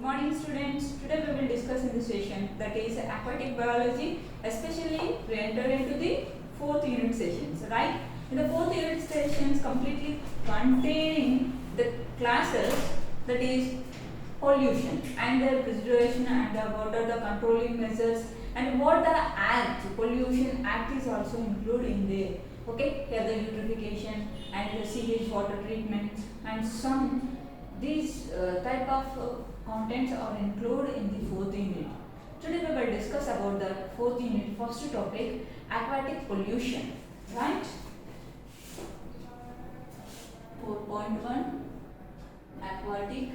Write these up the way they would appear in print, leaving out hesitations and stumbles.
morning students. Today we will discuss in this session that is aquatic biology, especially we enter into the fourth unit sessions, right? In the fourth unit sessions completely containing the classes that is pollution and their preservation and what are the controlling measures and what the act, pollution act is also included in there. Okay, here the eutrophication and the sewage water treatment and some these type of contents are included in the fourth unit. Today we will discuss about the fourth unit. First topic, aquatic pollution, right? 4.1 aquatic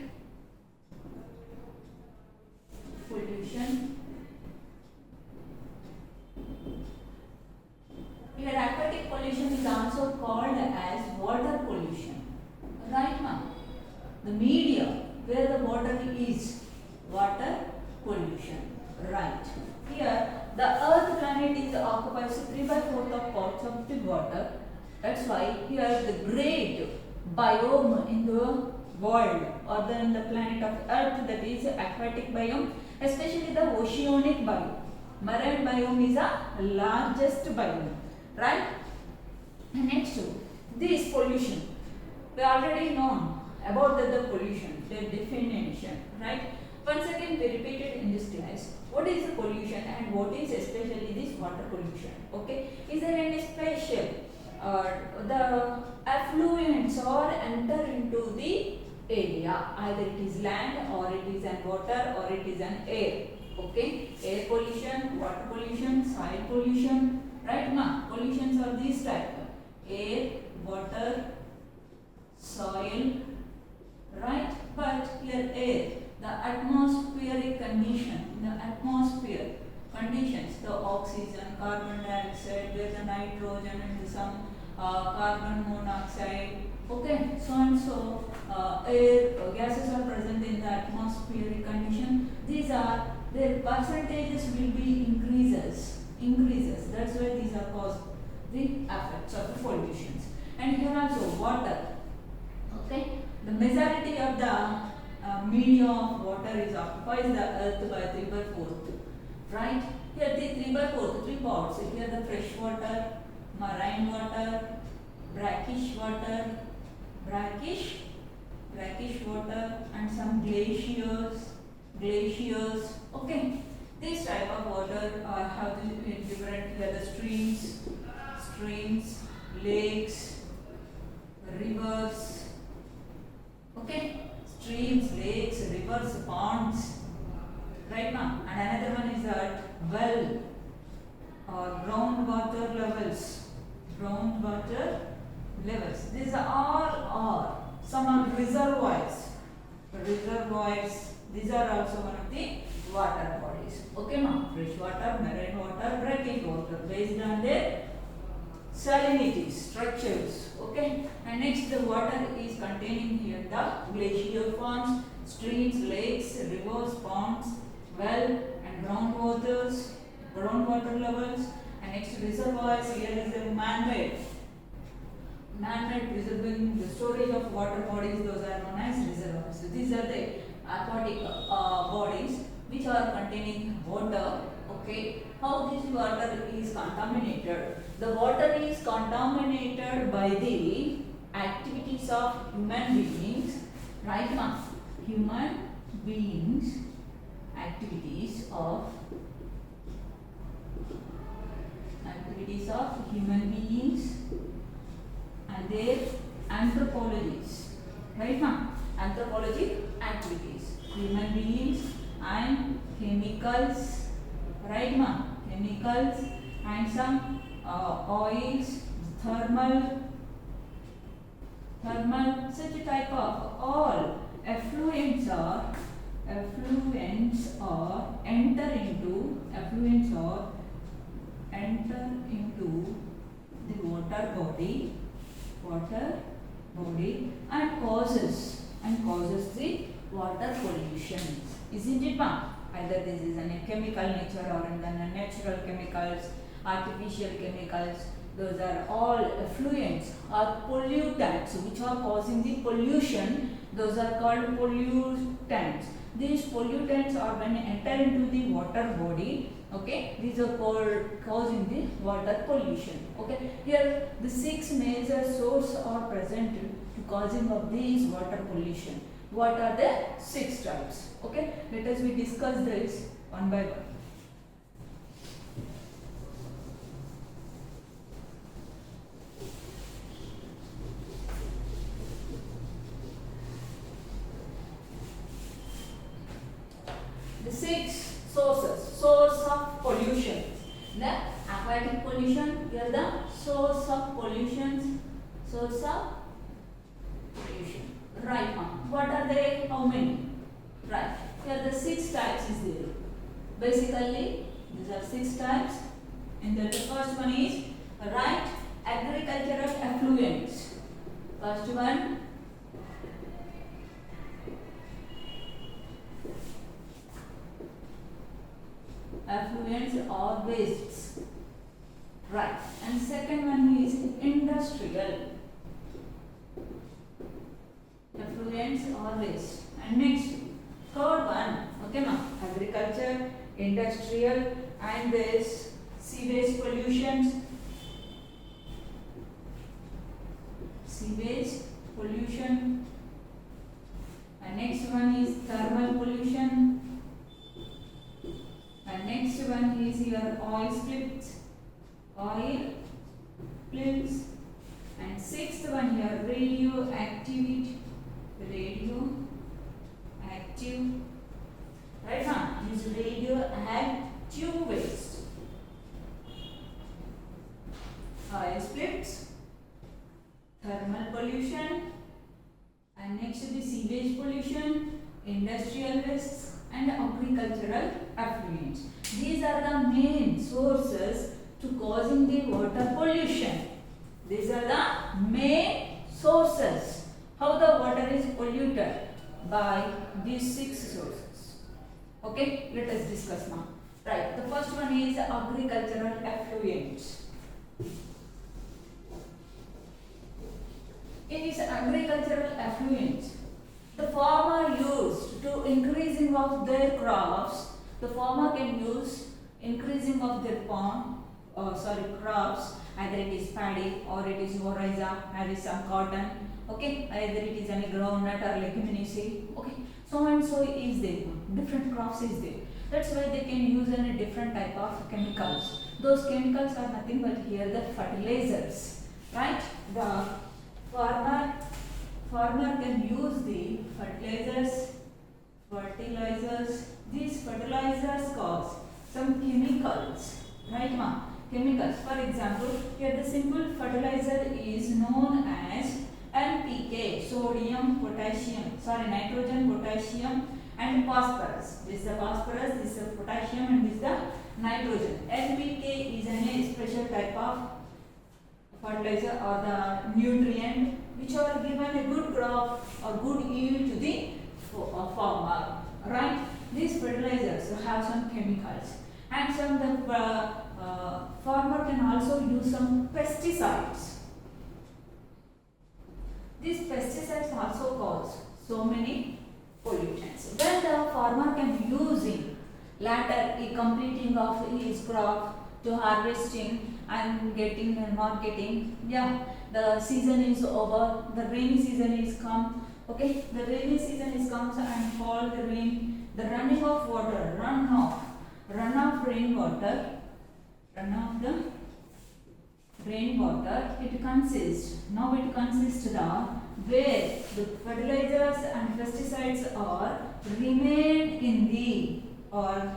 pollution. Here aquatic pollution is also called as water pollution, right ma'am? The media where the water is, water pollution, right? Here the earth planet is occupies 3/4 of parts of the water. That's why here the great biome in the world or in the planet of earth, that is aquatic biome, especially the oceanic biome. Marine biome is the largest biome, right? Next, this pollution, we already know about the pollution, the definition, right? Once again we repeated in this class what is the pollution and what is especially this water pollution. Okay, is there any special the effluents or enter into the area, either it is land or it is an water or it is an air. Okay, air pollution, water pollution, soil pollution, right ma? Pollutions are these type: air, water, soil, right? But here air, the atmospheric condition, the atmosphere conditions, the oxygen, carbon dioxide, there is a nitrogen and some carbon monoxide. Okay, so and so air gases are present in the atmospheric condition. These are, their percentages will be increases. That's why these are caused the effects of the pollutions. And here also water. Okay, the majority of the medium of water is occupies the earth by 3/4, right? Here the 3/4, three parts. Here the fresh water, marine water, brackish water, brackish water, and some glaciers. Okay, this type of water have the different, here the streams, lakes, rivers. Okay, streams, lakes, rivers, ponds, right ma'am? And another one is that well or groundwater levels. These are all some are reservoirs. These are also one of the water bodies. Okay ma'am? Fresh water, marine water, brackish water, based on their salinity structures. Okay, and next the water is containing here the glacier forms, streams, lakes, rivers, ponds, well and groundwater levels. And next reservoirs, here is the man-made preserving the storage of water bodies, those are known as reservoirs. So these are the aquatic bodies which are containing water. Okay, how this water is contaminated? The water is contaminated by the activities of human beings, right ma'am? Human beings, activities of human beings and their anthropologies, right ma'am? Anthropology activities, human beings and chemicals, right ma'am? Chemicals and some oils, thermal, such type of all effluents enter into the water body and causes the water pollution, isn't it ma'am? Either this is a chemical nature or in the natural chemicals, artificial chemicals. Those are all effluents or pollutants which are causing the pollution Those are called pollutants. These pollutants are when enter into the water body. Okay, these are called causing the water pollution. Okay, here the 6 major sources are present to causing of these water pollution. What are the 6 types? Okay, let us we discuss this one by one. The 6 source of pollution. The aquatic pollution, here the source of pollution, right now. What are they? How many? Right, here the 6 types is there. Basically, these are 6 types, and the first one is right, agricultural effluents. First one, effluents or wastes, right, and second one is industrial effluents or waste, and next third one, okay ma, agriculture, industrial, and this sewage pollutions, and next one is thermal pollution, and next one is your oil spills, and sixth one here radioactive, right now is radioactive waste, oil splits, thermal pollution, and next the sewage pollution, industrial wastes, and agricultural effluents. These are the main sources to causing the water pollution. These are the main sources. How the water is polluted? By these 6 sources. Okay, let us discuss now. Right, the first one is agricultural effluents. In this agricultural effluents, the farmer used to increasing of their crops. The farmer can use increasing of their crops. Either it is paddy or it is oryza, or it is some cotton. Okay, either it is any groundnut or leguminous. Okay, so and so is there. Different crops is there. That's why they can use any different type of chemicals. Those chemicals are nothing but here the fertilizers, right? The farmer can use the fertilizers. These fertilizers cause some chemicals, right ma? Chemicals. For example, here the simple fertilizer is known as NPK, nitrogen, potassium, and phosphorus. This is the phosphorus, this is the potassium, and this is the nitrogen. NPK is a special type of fertilizer or the nutrient which are given a good crop or good yield to the farmer, right? These fertilizers have some chemicals, and some farmer can also use some pesticides. These pesticides also cause so many pollutants. When the farmer can use in later completing of his crop to harvesting and getting and marketing, the season is over, the rainy season is come. Okay, the rainy season is comes and fall the rain, the running of water, runoff rainwater, it consists the where the fertilizers and pesticides are remain in the or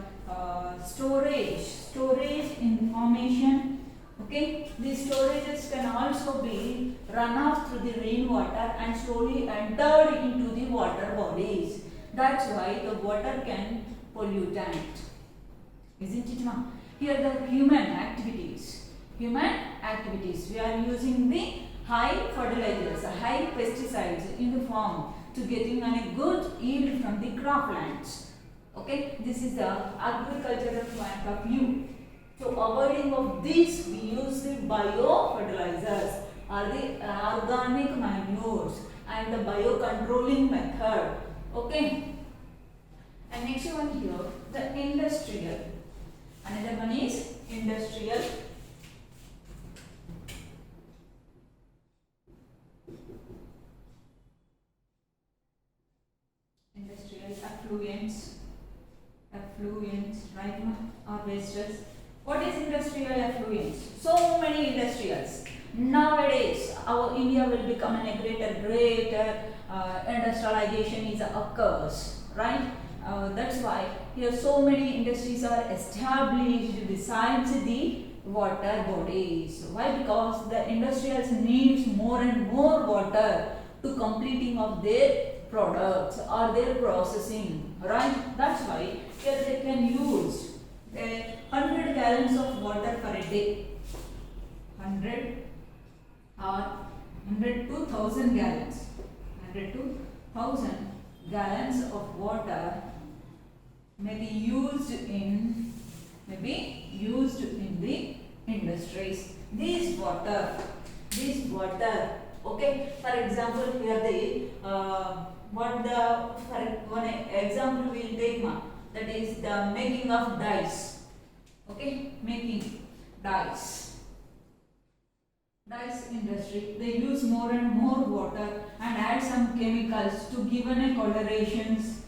storage in formation. Okay, these storages can also be run off through the rainwater and slowly entered into the water bodies. That's why the water can pollutant. Isn't it, ma'am? Here the human activities. We are using the high fertilizers, high pesticides in the farm to getting a good yield from the croplands. Okay, this is the agricultural point of view. So avoiding of this, we use the bio fertilizers or the organic manures. and the biocontrolling method. Okay. And next one here, the industrial. Another one is industrial. Industrial effluents, right, or wastes. What is industrial effluents? So many industrials. Nowadays, our India will become a greater industrialization is occurs, right? That's why here so many industries are established besides the water bodies. Why? Because the industrials needs more and more water to completing of their products or their processing, right? That's why here they can use 100 gallons of water per day. 100 or 100 to 1000 gallons. 100 to 1000 gallons of water may be used in the industries. This water, okay. For example, here the for one example we will take, that is the making of dyes. Okay, making dyes. Dyes industry, they use more and more water and add some chemicals to give colorations,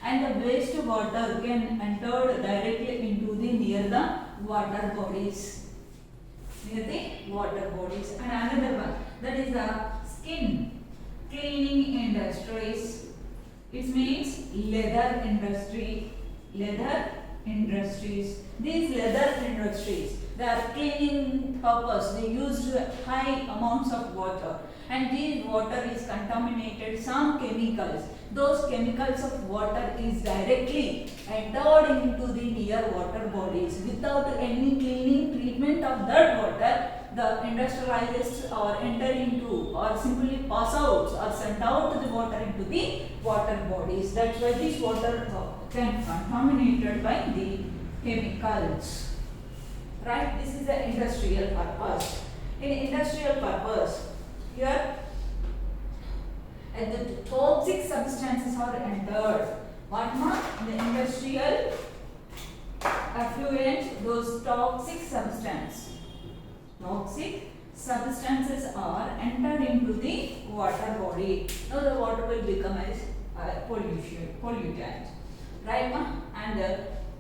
and the waste water can enter directly into the near the water bodies. And another one, that is the skin cleaning industries. It means leather industries. These leather industries, they are cleaning purpose. They use high amounts of water, and this water is contaminated some chemicals. Those chemicals of water is directly entered into the near water bodies without any cleaning treatment of that water. The industrialists or enter into or simply pass out or send out the water into the water bodies. That's why this water can contaminated by the chemicals. Right? This is the industrial purpose. In industrial purpose, here the toxic substances are entered. What more? The industrial effluent, those toxic substances are entered into the water body. Now the water will become as pollutant. Right, ma? And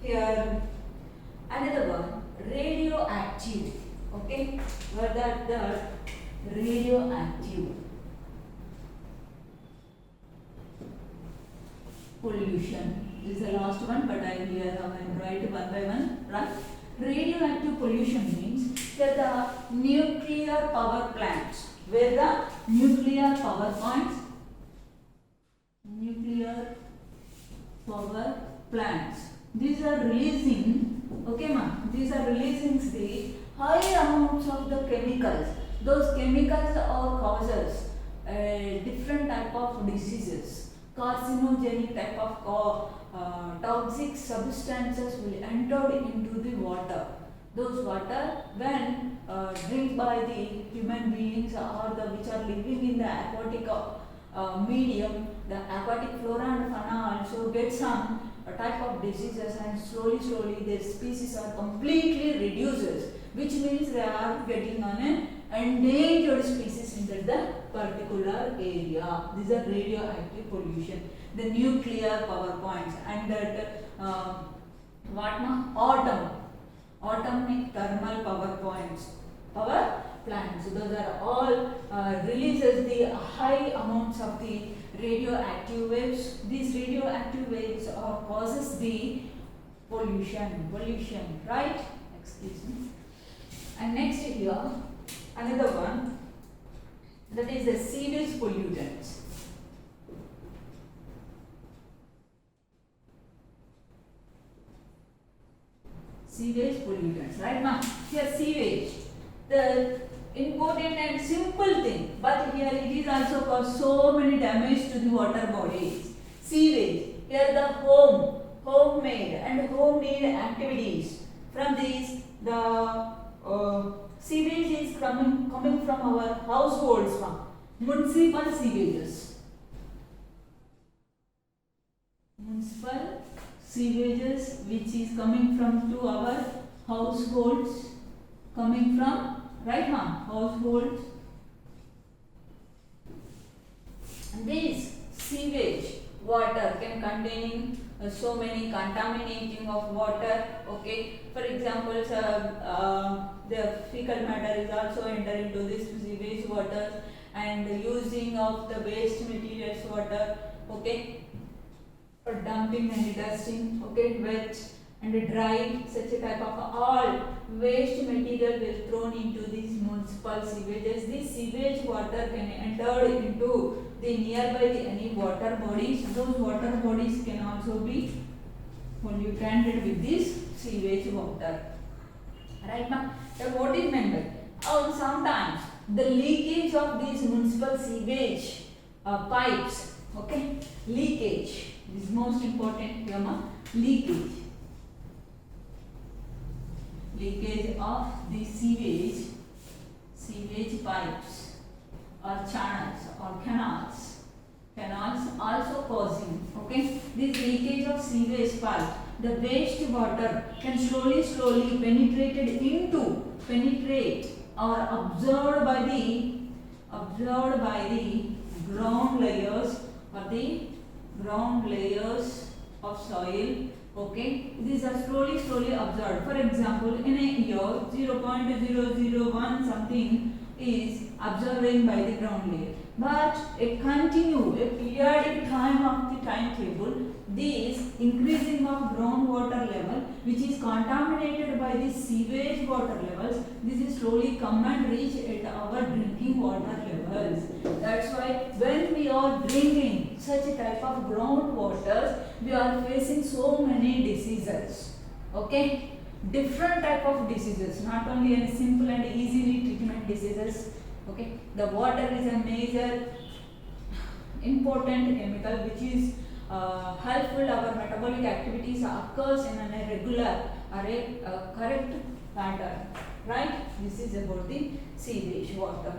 here another one, radioactive. Okay, where the radioactive pollution. This is the last one, but I will here write one by one. Right? Radioactive pollution means that the nuclear power plants, where the nuclear power plants, these are releasing, okay ma'am, these are releasing the high amounts of the chemicals. Those chemicals are causes different type of diseases, carcinogenic type of toxic substances will enter into the water. Those water when drink by the human beings or the which are living in the aquatic medium, the aquatic flora and fauna also get some type of diseases, and slowly their species are completely reduces, which means they are getting on an endangered species in the particular area. These are radioactive pollution. The nuclear power points and that atomic thermal power plants. So those are all releases the high amounts of the radioactive waves. These radioactive waves causes the pollution, right? Excuse me. And next here, another one, that is the sewage pollutants. Sewage pollutants, right ma'am? Here sewage, the important and simple thing, but here it is also cause so many damage to the water bodies. Sewage, here the homemade and homemade activities. From these, the sewage is coming from our households, municipal sewages. Municipal sewages which is coming from to our households, coming from, right ma'am, households. This sewage water can contain so many contaminating of water. Okay, for example, the fecal matter is also enter into this sewage water, and using of the waste materials water, okay, for dumping and dusting, okay, wet and dry, such a type of all waste material will thrown into these municipal sewages. This sewage water can enter into the nearby any water bodies. Those water bodies can also be polluted with this sewage water. Right now, what is meant by? Sometimes the leakage of these municipal sewage pipes, okay, leakage is most important here, leakage of the sewage pipes or channels or canals also causing, okay, this leakage of sewage pipe. The waste water can slowly penetrate or absorbed by the ground layers of soil. Okay, these are slowly absorbed. For example, in a year 0.001 something is absorbing by the ground layer, but a periodic time of the timetable, this increasing of groundwater level which is contaminated by the sewage water levels, this is slowly come and reach at our drinking water levels. That's why when we are drinking such a type of groundwaters, we are facing so many diseases. Okay, different type of diseases, not only any simple and easily treatment diseases. Okay, the water is a major important chemical which is helpful our metabolic activities occurs in a regular or a correct pattern. Right, this is about the sewage water.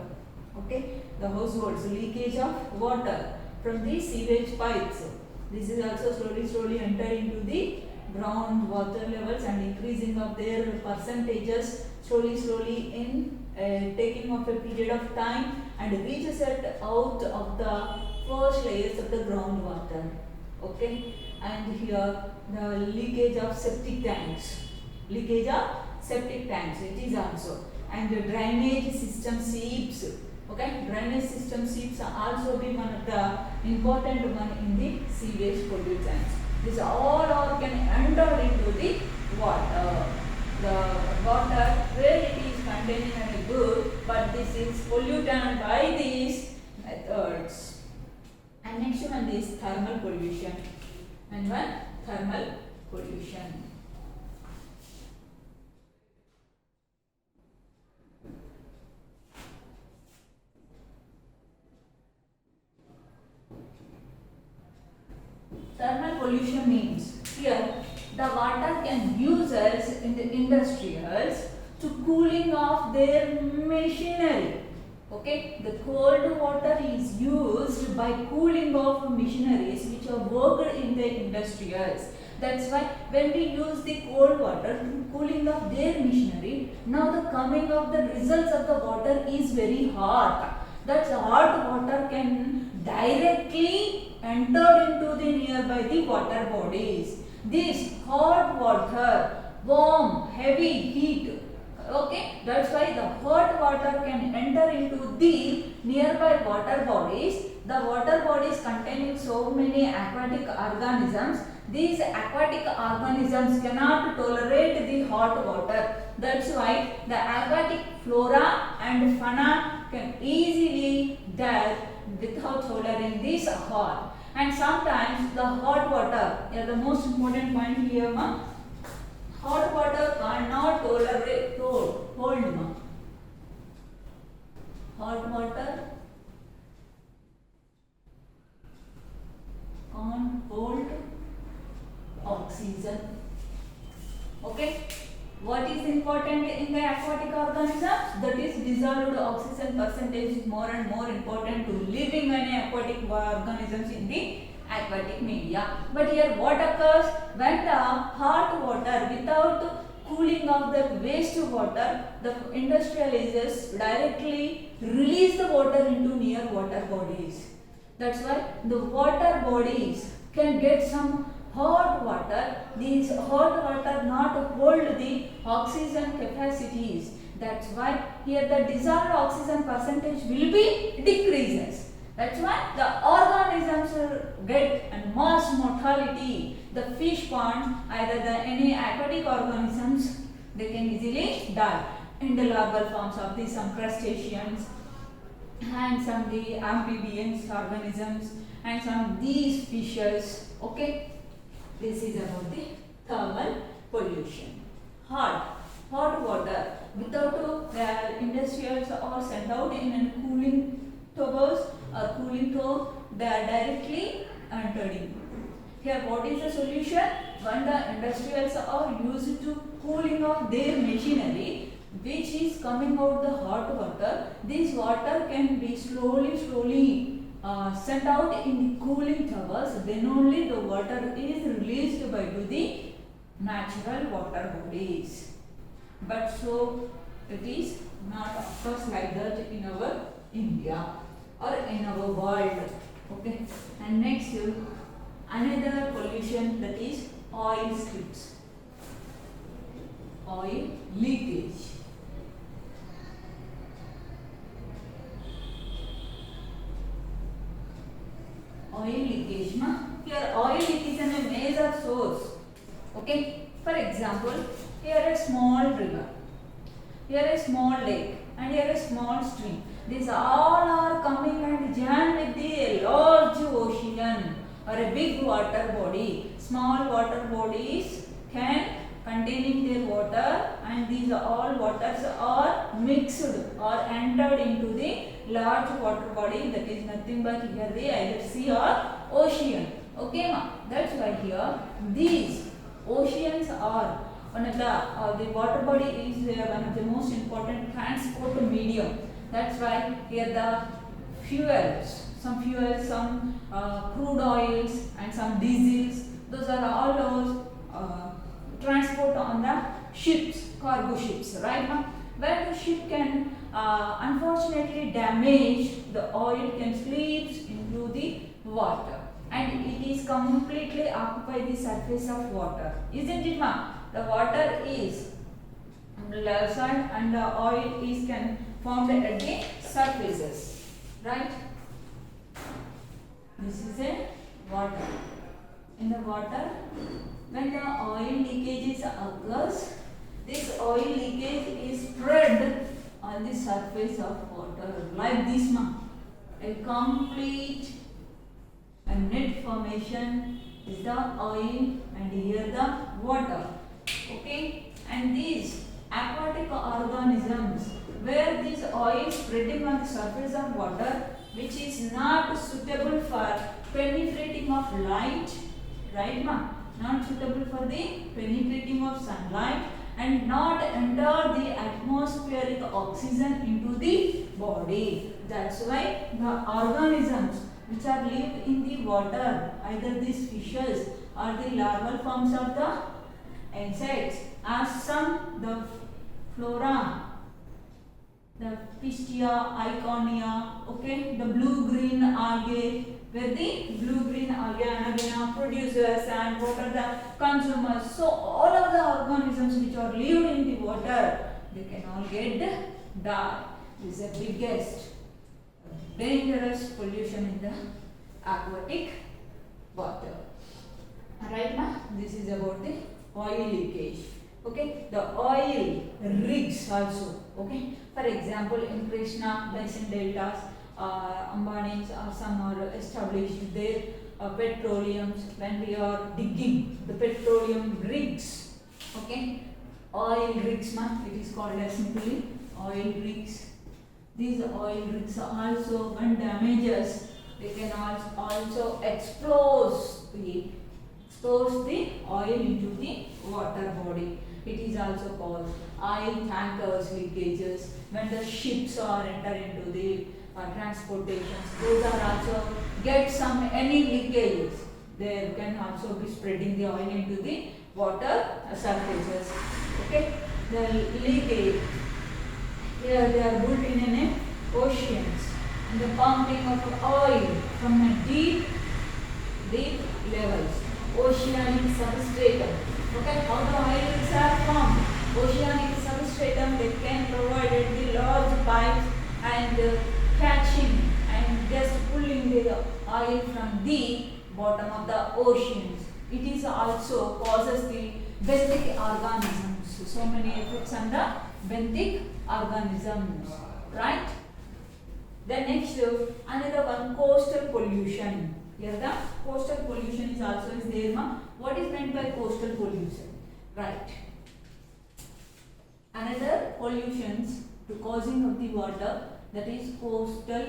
Okay, the households leakage of water from the sewage pipes, this is also slowly enter into the ground water levels and increasing of their percentages slowly in taking of a period of time and reaches it out of the first layers of the groundwater. Okay, and here the leakage of septic tanks, it is also, and the drainage system seeps. Okay, drainage system seeps are also be one of the important one in the sewage pollutants. This all are can enter into the water. The water where it is containing a good, but this is polluted by these methods. And next one is thermal pollution. Thermal pollution means here the water can users in the industrials to cooling off their machinery. Okay, the cold water is used by cooling off machineries which are worked in the industrials. That's why when we use the cold water to cooling off their machinery, now the coming of the results of the water is very hot. That hot water can directly enter into the nearby the water bodies. This hot water, warm, heavy heat, okay, that's why the hot water can enter into the nearby water bodies. The water bodies containing so many aquatic organisms. These aquatic organisms cannot tolerate the hot water. That's why the aquatic flora and fauna can easily die without tolerating this hot. And sometimes the hot water, the most important point here, hot water cannot tolerate hold. Hot water can't hold oxygen. Okay, what is important in the aquatic organisms? That is dissolved oxygen percentage is more and more important to living and aquatic organisms in the aquatic media. But here what occurs when the hot water without cooling of the waste water, the industrializers directly release the water into near water bodies. That's why the water bodies can get some hot water. These hot water not hold the oxygen capacities. That's why here the dissolved oxygen percentage will be decreases. That's why the organisms get a mass mortality. The fish pond, either the any aquatic organisms, they can easily die in the larval forms of the some crustaceans and some the amphibians organisms and some these fishes. Okay, this is about the thermal pollution. Hot water without the industrials are sent out in a cooling towers or cooling tower, they are directly entered in. Here what is the solution? When the industrials are used to cooling of their machinery, which is coming out the hot water, this water can be slowly sent out in the cooling towers, then only the water is released by to the natural water bodies. But so it is not of course like that in our India or in our world. Okay, and next another pollution, that is oil slips, oil leakage. Oil leakage, here oil leak is a major source. Okay, for example, here a small river, here a small lake, and here a small stream. These all are coming and join with the large ocean or a big water body. Small water bodies can containing their water, and these all waters are mixed or entered into the large water body, that is nothing but here the either sea or ocean. Okay, that's why here these oceans are one of the water body is one of the most important transport medium. That's why here the fuels, some crude oils and some diesels, those are all those transport on the ships, cargo ships, right? Where the ship can unfortunately damage, the oil can slip into the water and it is completely occupy the surface of water, isn't it, ma? The water is sand and the oil is can formed at the surfaces, right? This is a water. In the water, when the oil leakages occurs, this oil leakage is spread on the surface of water like this, a complete net formation is the oil and here the water. Okay, and these aquatic organisms where this oil spreading on the surface of water, which is not suitable for penetrating of light, right, not suitable for the penetrating of sunlight and not enter the atmospheric oxygen into the body. That's why the organisms which are live in the water, either these fishes or the larval forms of the insects, are some the flora, the Pistia, Iconia, okay, the blue-green algae, where the blue-green algae Anabaena producers and what are the consumers. So all of the organisms which are lived in the water, they can all get die. This is the biggest dangerous pollution in the aquatic water. Right, ma? This is about the oil leakage. Okay, the oil rigs also. Okay, for example, in Krishna basin deltas, Ambanis or some are established their petroleums when we are digging the petroleum rigs. Okay, oil rigs, it is called as simply oil rigs. These oil rigs also, when damages, they can also expose the oil into the water body. It is is also called oil tankers leakages. When the ships are enter into the transportations, those are also get some any leakages. They can also be spreading the oil into the water surfaces. Okay, the leakage here they are built in an oceans, and the pumping of oil from a deep levels. Oceanic substratum. Okay, how the oils are formed? Oceanic substratum they can provide the large pipes and catching and just pulling the oil from the bottom of the oceans. It is also causes the benthic organisms. So many effects on the benthic organisms, right? Then next, another one, coastal pollution. Here the coastal pollution is also is there. What is meant by coastal pollution? Right. Another pollutions to causing of the water, that is coastal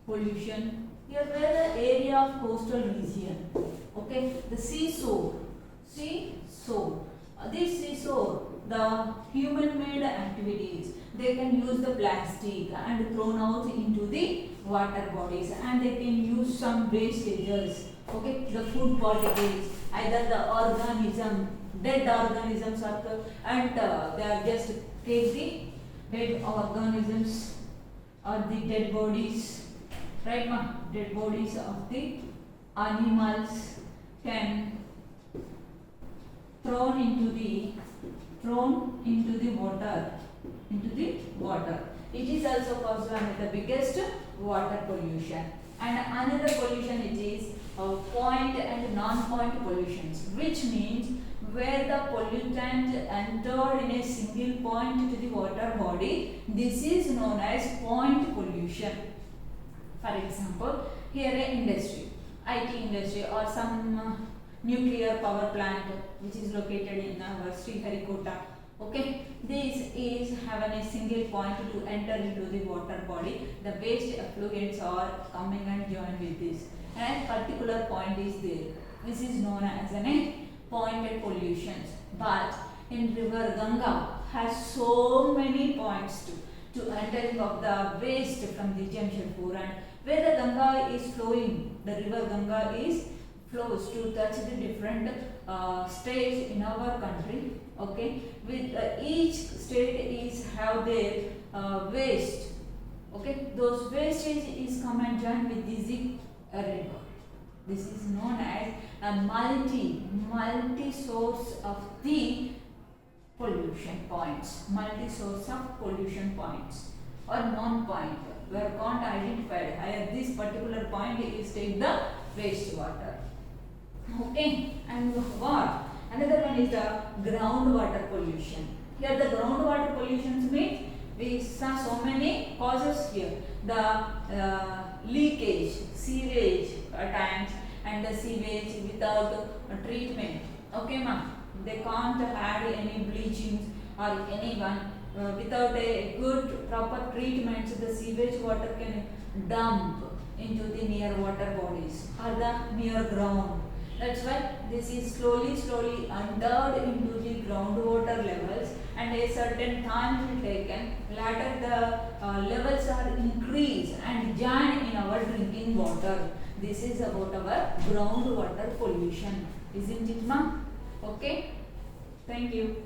pollution. Here where the area of coastal region. Okay, the seashore. This seashore, the human-made activities, they can use the plastic and thrown out into the water bodies, and they can use some wastages. Okay, the food particles, either the organism, dead organisms are and they are just take the dead organisms or the dead bodies, right ma? Dead bodies of the animals can thrown into the water. It is also caused by the biggest water pollution. And another pollution it is point and non-point pollutions, which means where the pollutant entered in a single point to the water body. This is known as point pollution. For example, here a industry, IT industry or some nuclear power plant which is located in our Sriharikota. Okay, this is having a single point to enter into the water body. The waste effluents are coming and join with this, and particular point is there. This is known as a pointed pollutions. But in river Ganga has so many points to entering of the waste from the Jamshedpur, and where the Ganga is flowing, the river Ganga is flows to touch the different states in our country. Okay, with each state is have their waste. Okay, those wastage is come and join with this river. This is known as a multi source of the pollution points, multi source of pollution points or non-point where can't identified. Here this particular point is take the wastewater. Okay, and what? Another one is the groundwater pollution. Here the groundwater pollution means we saw so many causes here. The leakage, sewage tanks and the sewage without treatment. Okay ma'am, they can't add any bleaching or anyone without a good proper treatment. The sewage water can dump into the near water bodies or the near ground. That's why this is slowly entered into the groundwater levels, and a certain time will taken. Later the levels are increased and join in our drinking water. This is about our groundwater pollution, isn't it, ma'am? Okay. Thank you.